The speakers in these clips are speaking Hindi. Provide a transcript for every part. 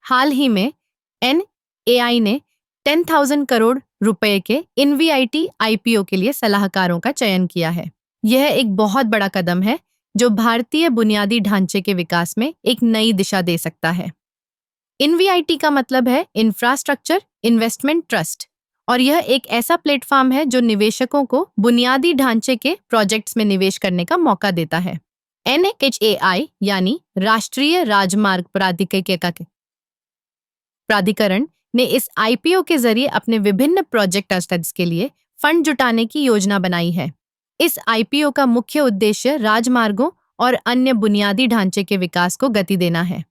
हाल ही में NAI ने 10,000 करोड़ रुपए के InvIT IPO के लिए सलाहकारों का चयन किया है। यह एक बहुत बड़ा कदम है जो भारतीय बुनियादी ढांचे के विकास में एक नई दिशा दे सकता है। InvIT का मतलब है इंफ्रास्ट्रक्चर इन्वेस्टमेंट ट्रस्ट, और यह एक ऐसा प्लेटफॉर्म है जो निवेशकों को बुनियादी ढांचे के प्रोजेक्ट्स में निवेश करने का मौका देता है। NHAI यानी राष्ट्रीय राजमार्ग प्राधिकरण ने इस IPO के जरिए अपने विभिन्न प्रोजेक्ट एसेट्स के लिए फंड जुटाने की योजना बनाई है। इस IPO का मुख्य उद्देश्य राजमार्गों और अन्य बुनियादी ढांचे के विकास को गति देना है।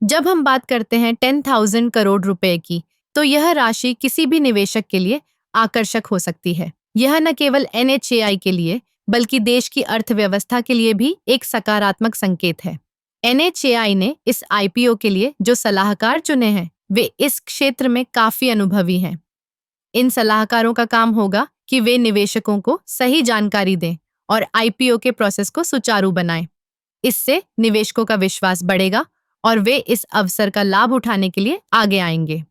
जब हम बात करते हैं 10,000 करोड़ रुपए की, तो यह राशि किसी भी निवेशक के लिए आकर्षक हो सकती है। यह न केवल NHAI के लिए बल्कि देश की अर्थव्यवस्था के लिए भी एक सकारात्मक संकेत है। NHAI ने इस IPO के लिए जो सलाहकार चुने हैं वे इस क्षेत्र में काफी अनुभवी हैं। इन सलाहकारों का काम होगा कि वे निवेशकों को सही जानकारी दें और IPO के प्रोसेस को सुचारू बनाएं। इससे निवेशकों का विश्वास बढ़ेगा और वे इस अवसर का लाभ उठाने के लिए आगे आएंगे।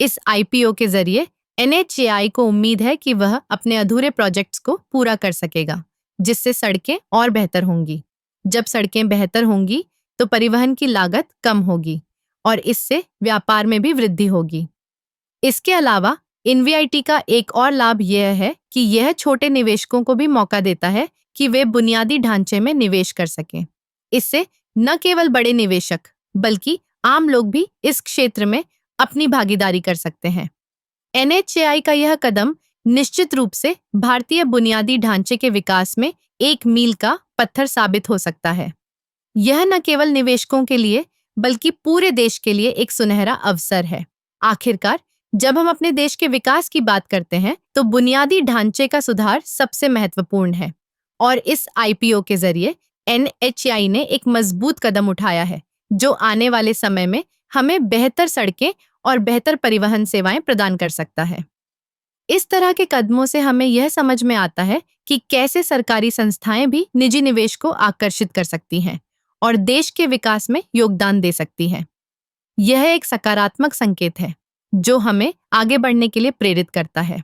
इस IPO के जरिए NHAI को उम्मीद है कि वह अपने अधूरे प्रोजेक्ट्स को पूरा कर सकेगा, जिससे सड़कें और बेहतर होंगी। जब सड़कें बेहतर होंगी तो परिवहन की लागत कम होगी और इससे व्यापार में भी वृद्धि होगी। इसके अलावा InvIT का एक और लाभ यह है कि यह छोटे निवेशकों को भी मौका देता है कि वे बुनियादी ढांचे में निवेश कर सकें। इससे न केवल बड़े निवेशक बल्कि आम लोग भी इस क्षेत्र में अपनी भागीदारी कर सकते हैं। NHAI का यह कदम निश्चित रूप से भारतीय बुनियादी ढांचे के विकास में एक मील का पत्थर साबित हो सकता है। यह न केवल निवेशकों के लिए बल्कि पूरे देश के लिए एक सुनहरा अवसर है। आखिरकार, जब हम अपने देश के विकास की बात करते हैं तो बुनियादी ढांचे का सुधार सबसे महत्वपूर्ण है, और इस IPO के जरिए NHAI ने एक मजबूत कदम उठाया है जो आने वाले समय में हमें बेहतर सड़कें और बेहतर परिवहन सेवाएं प्रदान कर सकता है। इस तरह के कदमों से हमें यह समझ में आता है कि कैसे सरकारी संस्थाएं भी निजी निवेश को आकर्षित कर सकती हैं और देश के विकास में योगदान दे सकती हैं। यह एक सकारात्मक संकेत है जो हमें आगे बढ़ने के लिए प्रेरित करता है।